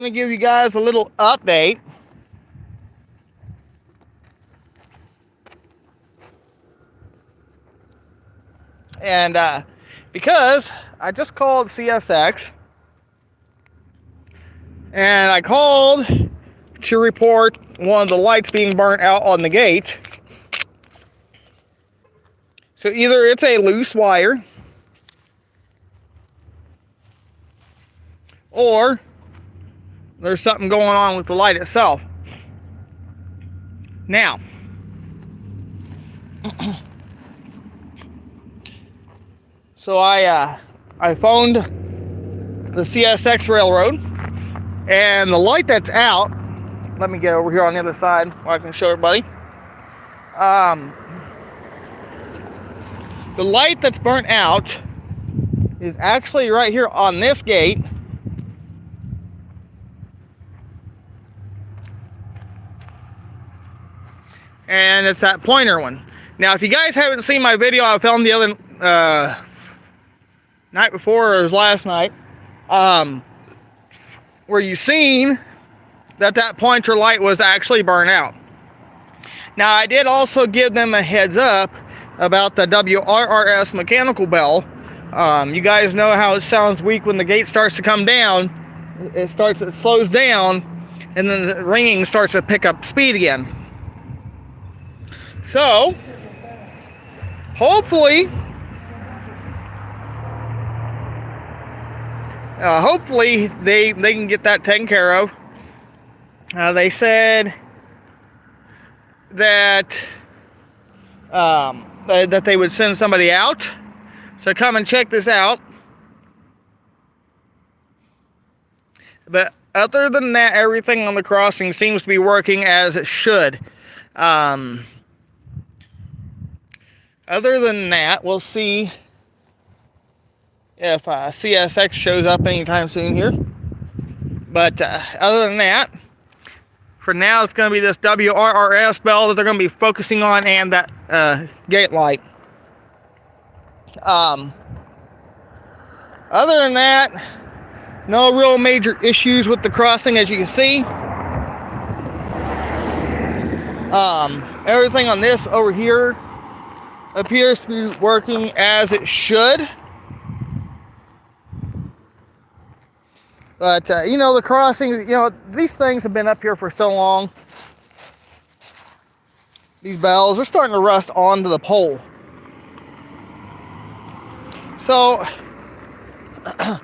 going to give you guys a little update. And because I just called CSX and I called to report one of the lights being burnt out on the gate. So either it's a loose wire or there's something going on with the light itself. Now, so I phoned the CSX railroad, and the light that's out, let me get over here on the other side where I can show everybody. The light that's burnt out is actually right here on this gate. And it's that pointer one. Now, if you guys haven't seen my video I filmed the other night before, or it was last night, where you seen that pointer light was actually burnt out. Now, I did also give them a heads up about the WRRS mechanical bell. You guys know how it sounds weak when the gate starts to come down. It slows down, and then the ringing starts to pick up speed again. So, hopefully they can get that taken care of. They said that that they would send somebody out to come and check this out. But other than that, everything on the crossing seems to be working as it should. Other than that, we'll see if CSX shows up anytime soon here. But other than that, for now, it's going to be this WRRS bell that they're going to be focusing on, and that gate light. Other than that, no real major issues with the crossing, as you can see. Everything on this over here appears to be working as it should. But, you know, the crossings, you know, these things have been up here for so long. These bells are starting to rust onto the pole. So, but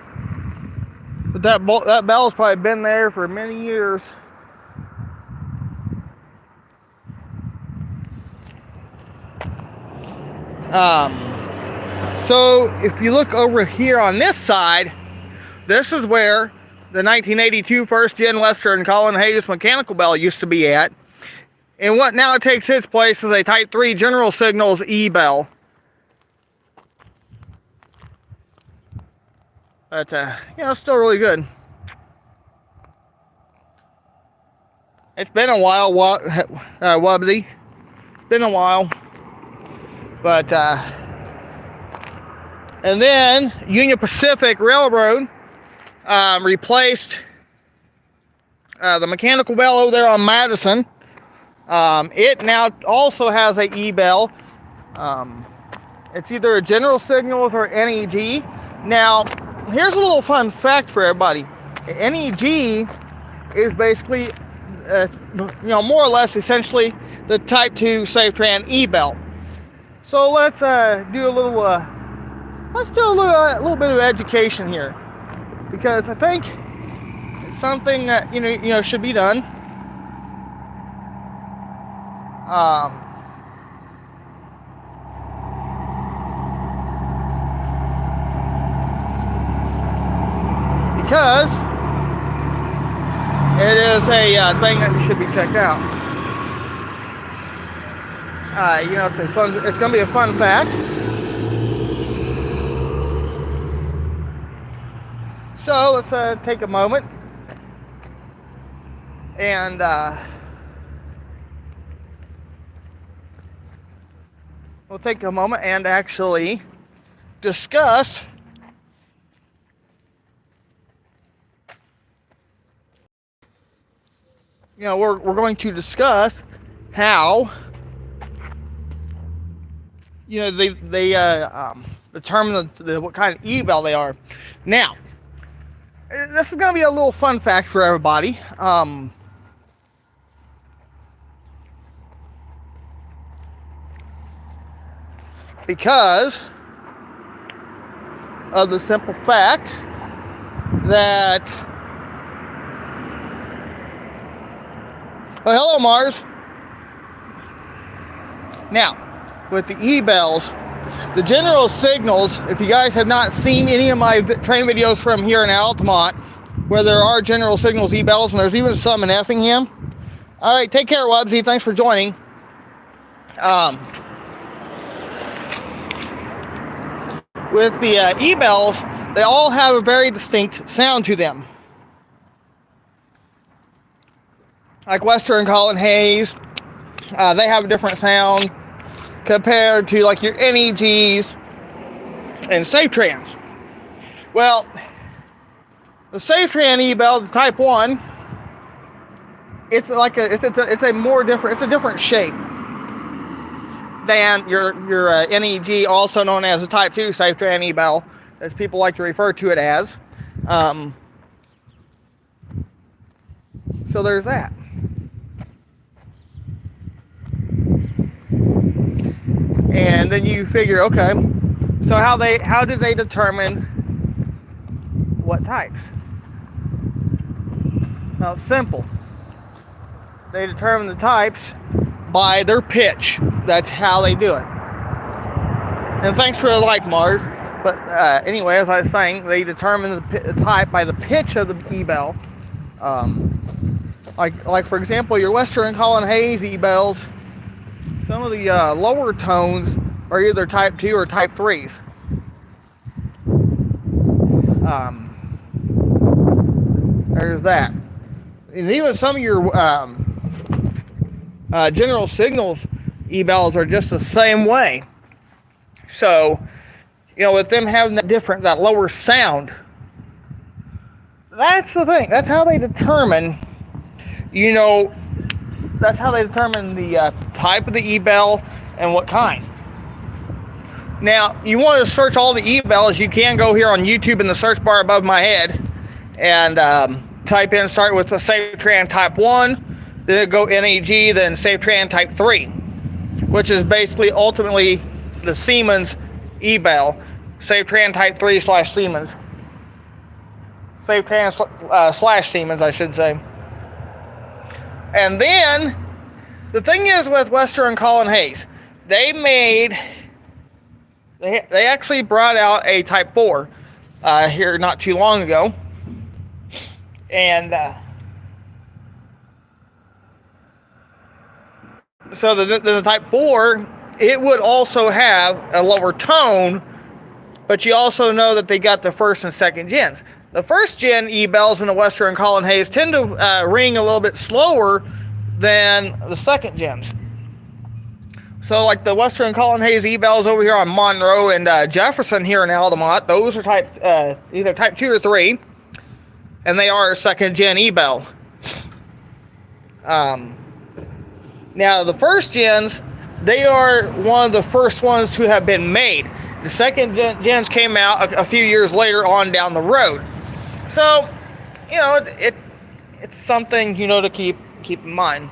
that bell's probably been there for many years. So if you look over here on this side, this is where the 1982 first gen Western Colin Hayes mechanical bell used to be at. And what now takes its place is a Type 3 General Signals E-bell. But, you know, it's still really good. It's been a while, Wubbsy. It's been a while. But, and then Union Pacific Railroad replaced the mechanical bell over there on Madison. It now also has a E-bell. It's either a General Signals or NEG. Now, here's a little fun fact for everybody. NEG is basically, you know, more or less essentially the Type 2 SafeTran E-bell. So let's do a little bit of education here, because I think it's something that you know should be done. Because it is a thing that should be checked out. You know, it's going to be a fun fact. So let's take a moment and we'll take a moment and actually discuss we're going to discuss how they determine what kind of e-bell they are. Now, this is going to be a little fun fact for everybody. Because of the simple fact that, well, hello Mars. Now, with the e-bells, the general signals, if you guys have not seen any of my train videos from here in Altamont, where there are general signals e-bells, and there's even some in Effingham. All right, take care, Wubsy. Thanks for joining. With the e-bells, they all have a very distinct sound to them. Like Western Colin Hayes, they have a different sound compared to like your NEGs and SafeTrans. Well, the SafeTran e-bell, the Type 1, it's like a different shape than your NEG, also known as the Type 2 SafeTran e-bell, as people like to refer to it as. So there's that. And then you figure, okay, so how do they determine what types? Now it's simple. They determine the types by their pitch. That's how they do it. And thanks for the like, Mars. But anyway, as I was saying, they determine the type by the pitch of the e-bell. Like for example, your Western Colin Hayes e-bells, some of the lower tones are either Type 2 or Type 3s. There's that. And even some of your general signals e-bells are just the same way. So, with them having that lower sound, that's the thing. That's how they determine, that's how they determine the type of the e-bell and what kind. Now, you want to search all the e-bells, you can go here on YouTube in the search bar above my head and type in, start with the SafeTran Type 1, then go NEG, then SafeTran Type 3, which is basically ultimately the Siemens e-bell. SafeTran Type 3 / Siemens. SafeTran / Siemens, I should say. And then, the thing is with Western Colin Hayes, they actually brought out a Type 4 here not too long ago. And so the Type 4, it would also have a lower tone, but you also know that they got the first and second gens. The first gen e-bells in the Western Colin Hayes tend to ring a little bit slower than the second gens. So like the Western Colin Hayes e-bells over here on Monroe and Jefferson here in Altamont, those are either Type 2 or 3, and they are a second gen e-bell. Now the first gens, they are one of the first ones to have been made. The second gens came out a few years later on down the road. So, it's something, to keep in mind.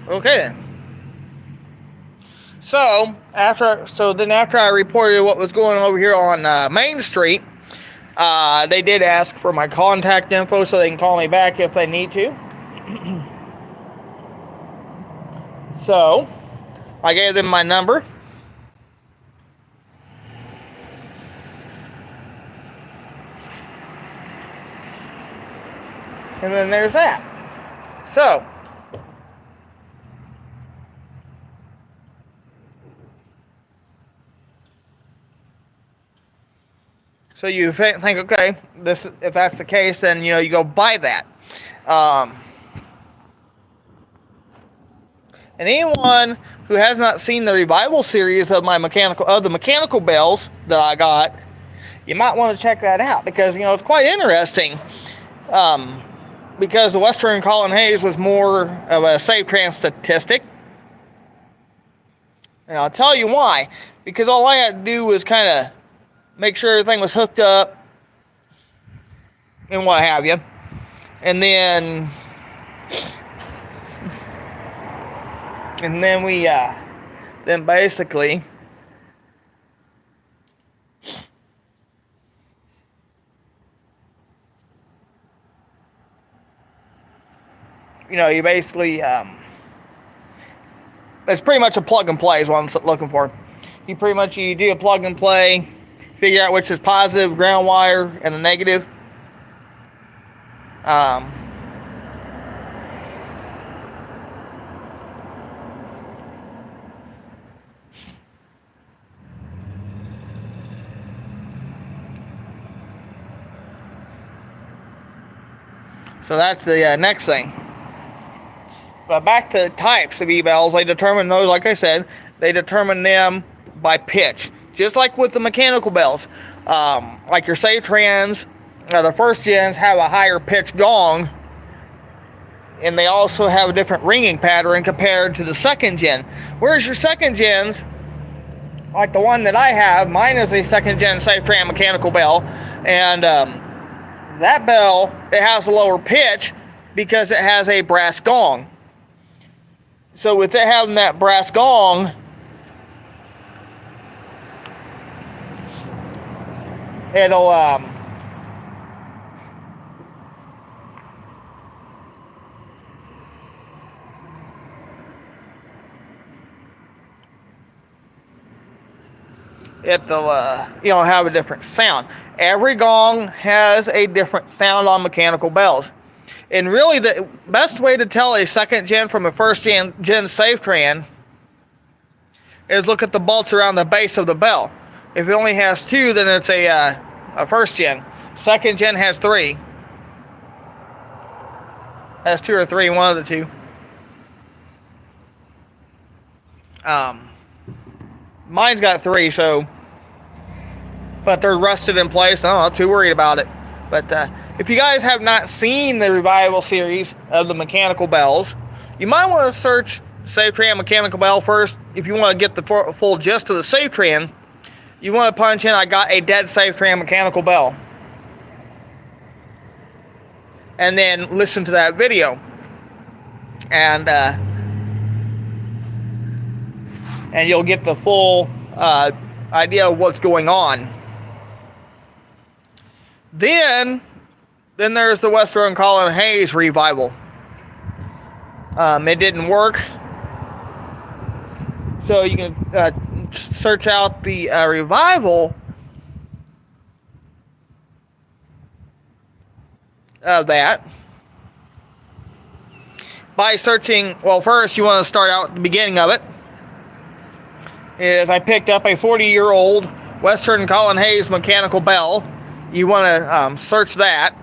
Okay then. So after I reported what was going on over here on Main Street, they did ask for my contact info so they can call me back if they need to. So I gave them my number. And then there's that. So So you think, okay, this, if that's the case, then you go buy that. And anyone who has not seen the revival series of the mechanical bells that I got, you might want to check that out, because it's quite interesting. Because the Western Colin Hayes was more of a safe trans statistic. And I'll tell you why. Because all I had to do was kind of make sure everything was hooked up and what have you. And then we then basically you basically it's pretty much a plug and play is what I'm looking for. You do a plug and play, figure out which is positive ground wire and the negative. So that's the next thing. But back to the types of E-bells, they determine those, like I said, they determine them by pitch. Just like with the mechanical bells. Like your safe trans, the first gens have a higher pitch gong, and they also have a different ringing pattern compared to the second gen. Whereas your second gens, like the one that I have, mine is a second gen safe trans mechanical bell, and that bell, it has a lower pitch because it has a brass gong. So with it having that brass gong, it'll have a different sound. Every gong has a different sound on mechanical bells. And really the best way to tell a second gen from a first gen safe tran is look at the bolts around the base of the bell. If it only has 2, then it's a first gen. Second gen has 3. Has 2 or 3, one of the 2. Mine's got 3, so, but they're rusted in place. I'm not too worried about it. But if you guys have not seen the revival series of the mechanical bells, you might want to search Safe Tran mechanical bell first. If you want to get the full gist of the Safe Tran, you want to punch in, I got a dead Safe Tran mechanical bell, and then listen to that video, and you'll get the full idea of what's going on. Then there's the Western Colin Hayes revival. It didn't work, so you can search out the revival of that by searching. Well, first you want to start out at the beginning of it. Is I picked up a 40-year-old Western Colin Hayes mechanical bell. You want to search that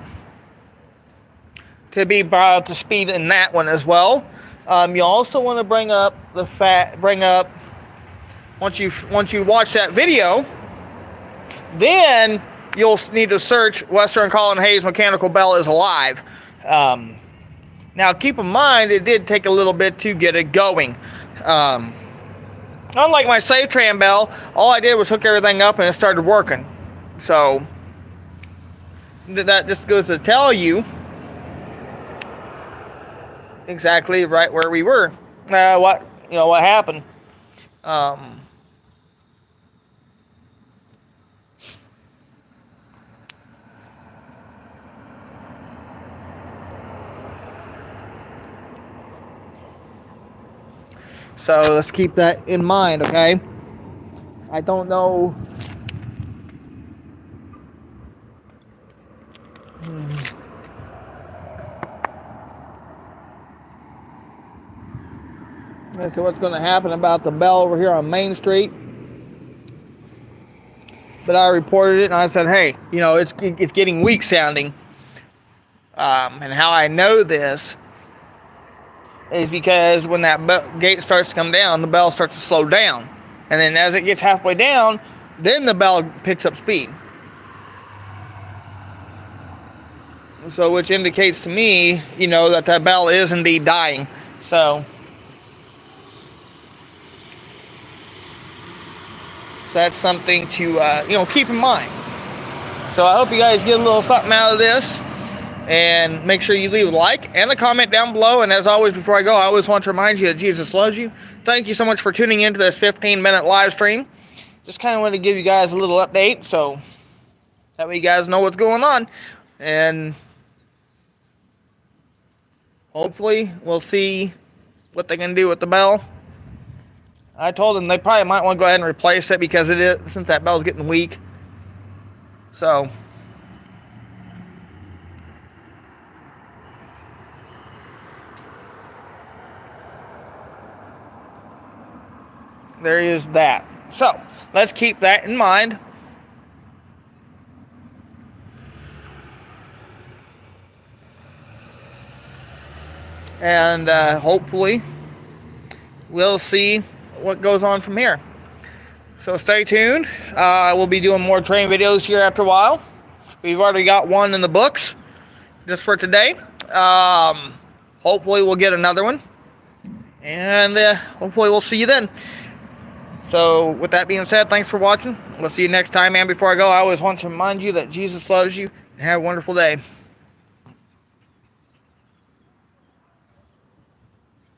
to be brought up to speed in that one as well. You also want to bring up once you watch that video, then you'll need to search Western Colin Hayes mechanical bell is alive. Now keep in mind, it did take a little bit to get it going. Unlike my Safe Tran bell, all I did was hook everything up and it started working. So that just goes to tell you exactly right where we were. What happened. So let's keep that in mind, okay? I don't know. Let's see what's going to happen about the bell over here on Main Street. but I reported it and I said, hey, you know, it's getting weak sounding. And how I know this is because when that gate starts to come down, the bell starts to slow down. And then as it gets halfway down, then the bell picks up speed. So which indicates to me, you know, that bell is indeed dying. So that's something to, you know, keep in mind. So I hope you guys get a little something out of this. And make sure you leave a like and a comment down below. And as always, before I go, I always want to remind you that Jesus loves you. Thank you so much for tuning into this 15-minute live stream. Just kind of wanted to give you guys a little update, so that way you guys know what's going on. And hopefully we'll see what they can do with the bell. I told them they probably might want to go ahead and replace it because it is, since that bell's getting weak. So there is that. So let's keep that in mind. And hopefully we'll see what goes on from here. So stay tuned. We'll be doing more training videos here after a while. We've already got one in the books just for today. Hopefully we'll get another one. And hopefully we'll see you then. So with that being said, thanks for watching. We'll see you next time. And before I go, I always want to remind you that Jesus loves you. And have a wonderful day.